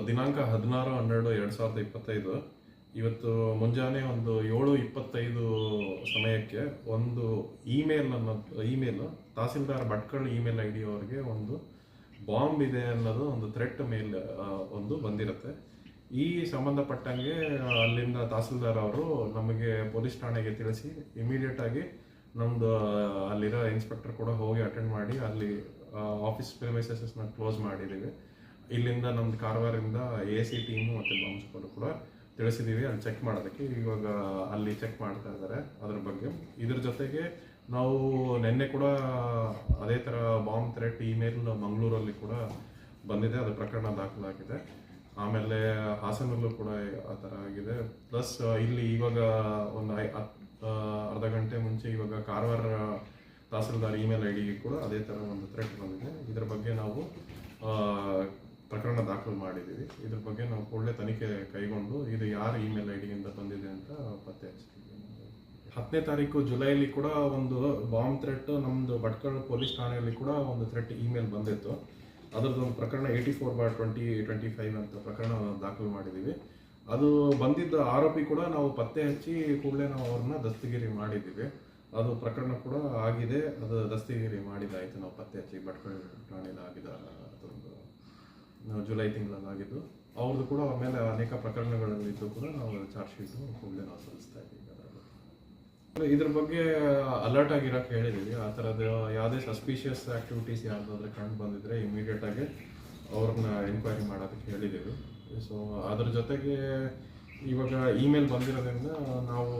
ದಿನಾಂಕ 16/12/2025 ಇವತ್ತು ಮುಂಜಾನೆ ಒಂದು 7:25 ಸಮಯಕ್ಕೆ ಒಂದು email tahsildar Bhatkal email I D ಅವರಿಗೆ ಒಂದು ಬಾಂಬ್ ಇದೆ ಅನ್ನೋದು ಒಂದು ಥ್ರೆಟ್ ಮೇಲ್ ಒಂದು ಬಂದಿರುತ್ತೆ. ಈ ಸಂಬಂಧಪಟ್ಟಂಗೆ ಅಲ್ಲಿಂದ ತಹಸೀಲ್ದಾರ್ ಅವರು ನಮಗೆ ಪೊಲೀಸ್ ಠಾಣೆಗೆ ತಿಳಿಸಿ ಇಮಿಡಿಯೇಟ್ ಆಗಿ ನಮ್ದು ಅಲ್ಲಿರೋ ಇನ್ಸ್ಪೆಕ್ಟರ್ ಕೂಡ ಹೋಗಿ ಅಟೆಂಡ್ ಮಾಡಿ ಅಲ್ಲಿ ಆಫೀಸ್ ಪ್ರಿಮೈಸಸ್ನ ಕ್ಲೋಸ್ ಮಾಡಿದ್ದೀವಿ. ಇಲ್ಲಿಂದ ನಮ್ದು ಕಾರವಾರದಿಂದ AC ಟೀಮು ಮತ್ತು ಬಾಂಬ್ ಸ್ಕ್ವಾಡ್ ಕೂಡ ತಿಳಿಸಿದ್ದೀವಿ ಅಲ್ಲಿ ಚೆಕ್ ಮಾಡೋದಕ್ಕೆ. ಇವಾಗ ಅಲ್ಲಿ ಚೆಕ್ ಮಾಡ್ತಾ ಇದ್ದಾರೆ ಅದ್ರ ಬಗ್ಗೆ. ಇದ್ರ ಜೊತೆಗೆ ನಾವು ನಿನ್ನೆ ಕೂಡ ಅದೇ ಥರ ಬಾಂಬ್ ಥ್ರೆಟ್ ಇಮೇಲ್ ಮಂಗಳೂರಲ್ಲಿ ಕೂಡ ಬಂದಿದೆ, ಅದು ಪ್ರಕರಣ ದಾಖಲಾಗಿದೆ. ಆಮೇಲೆ ಹಾಸನಲ್ಲೂ ಕೂಡ ಆ ಥರ ಆಗಿದೆ. ಪ್ಲಸ್ ಇಲ್ಲಿ ಇವಾಗ ಒಂದು ಅರ್ಧ ಗಂಟೆ ಮುಂಚೆ ಇವಾಗ ಕಾರವಾರ ತಹಸೀಲ್ದಾರ್ ಇಮೇಲ್ ಐ ಡಿಗೆ ಕೂಡ ಅದೇ ಥರ ಒಂದು ಥ್ರೆಟ್ ಬಂದಿದೆ. ಇದ್ರ ಬಗ್ಗೆ ನಾವು ಪ್ರಕರಣ ದಾಖಲು ಮಾಡಿದ್ದೀವಿ. ಇದ್ರ ಬಗ್ಗೆ ನಾವು ಕೂಡಲೇ ತನಿಖೆ ಕೈಗೊಂಡು ಇದು ಯಾರು ಇಮೇಲ್ ಐ ಡಿಯಿಂದ ಬಂದಿದೆ ಅಂತ ಪತ್ತೆ ಹಚ್ತೀವಿ. 10ನೇ ತಾರೀಕು ಜುಲೈಲಿ ಕೂಡ ಒಂದು ಬಾಂಬ್ ಥ್ರೆಟ್ ನಮ್ಮದು ಭಟ್ಕಳ ಪೊಲೀಸ್ ಠಾಣೆಯಲ್ಲಿ ಕೂಡ ಒಂದು ಥ್ರೆಟ್ ಇಮೇಲ್ ಬಂದಿತ್ತು. ಅದರದ್ದು ಒಂದು ಪ್ರಕರಣ 84/2025 ಅಂತ ಪ್ರಕರಣ ದಾಖಲು ಮಾಡಿದ್ದೀವಿ. ಅದು ಬಂದಿದ್ದ ಆರೋಪಿ ಕೂಡ ನಾವು ಪತ್ತೆ ಹಚ್ಚಿ ಕೂಡಲೇ ನಾವು ಅವ್ರನ್ನ ದಸ್ತಗಿರಿ ಮಾಡಿದ್ದೀವಿ. ಅದು ಪ್ರಕರಣ ಕೂಡ ಆಗಿದೆ, ಅದು ದಸ್ತಗಿರಿ ಮಾಡಿದಾಯಿತು. ನಾವು ಪತ್ತೆ ಹಚ್ಚಿ ಭಟ್ಕಳ ಠಾಣೆಯಲ್ಲಿ ಆಗಿದ ಅದೊಂದು ಜುಲೈ ತಿಂಗಳಲ್ಲಿ ಆಗಿದ್ದು. ಅವ್ರದ್ದು ಕೂಡ ಆಮೇಲೆ ಅನೇಕ ಪ್ರಕರಣಗಳಲ್ಲಿದ್ದು ಕೂಡ ನಾವು ಚಾರ್ಜ್ ಶೀಟು ಕೂಡಲೇ ನಾವು ಸಲ್ಲಿಸ್ತಾ ಇದ್ದೀವಿ. ಇದ್ರ ಬಗ್ಗೆ ಅಲರ್ಟ್ ಆಗಿರೋಕೆ ಹೇಳಿದ್ದೀವಿ. ಆ ಥರದ ಯಾವುದೇ ಸಸ್ಪಿಷಿಯಸ್ ಆ್ಯಕ್ಟಿವಿಟೀಸ್ ಯಾವುದಾದ್ರೆ ಕಂಡು ಬಂದಿದ್ರೆ ಇಮಿಡಿಯೇಟ್ ಆಗಿ ಅವ್ರನ್ನ ಎನ್ಕ್ವೈರಿ ಮಾಡೋದಕ್ಕೆ ಹೇಳಿದ್ದೀವಿ. ಸೊ ಅದ್ರ ಜೊತೆಗೆ ಇವಾಗ ಇಮೇಲ್ ಬಂದಿರೋದ್ರಿಂದ ನಾವು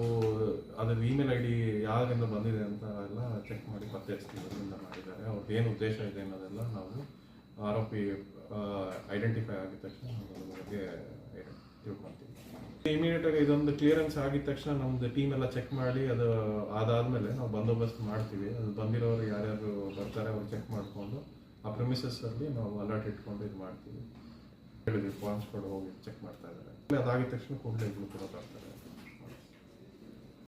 ಅದ್ರ ಇಮೇಲ್ ಐ ಡಿ ಯಾರಿಂದ ಬಂದಿದೆ ಅಂತ ಎಲ್ಲ ಚೆಕ್ ಮಾಡಿ ಪತ್ತೆ ಹಚ್ತೀವಿ. ಅದರಿಂದ ಮಾಡಿದ್ದಾರೆ, ಅವ್ರದ್ದು ಏನು ಉದ್ದೇಶ ಇದೆ ಅನ್ನೋದೆಲ್ಲ ನಾವು ಆರೋಪಿ ಐಡೆಂಟಿಫೈ ಆಗಿದ ತಕ್ಷಣ ಅದ್ರ ಬಗ್ಗೆ ತಿಳ್ಕೊತೀವಿ. ಇಮಿಡಿಯೇಟಾಗಿ ಇದೊಂದು ಕ್ಲಿಯರೆನ್ಸ್ ಆಗಿದ ತಕ್ಷಣ ನಮ್ಮದು ಟೀಮ್ ಎಲ್ಲ ಚೆಕ್ ಮಾಡಿ ಅದಾದಮೇಲೆ ನಾವು ಬಂದೋಬಸ್ತ್ ಮಾಡ್ತೀವಿ. ಅದು ಬಂದಿರೋರು ಯಾರ್ಯಾರು ಬರ್ತಾರೆ ಅವ್ರು ಚೆಕ್ ಮಾಡಿಕೊಂಡು ಆ ಪ್ರಿಮಿಸಸ್ಸಲ್ಲಿ ನಾವು ಅಲರ್ಟ್ ಇಟ್ಕೊಂಡು ಇದು ಮಾಡ್ತೀವಿ. ಬಾಂಬ್ ಸ್ಕ್ವಾಡ್ ಹೋಗಿ ಚೆಕ್ ಮಾಡ್ತಾ ಇದ್ದಾರೆ. ಅದಾಗಿದ ತಕ್ಷಣ ಕೂಡಲೇ ಕೂಡ ಬರ್ತಾರೆ.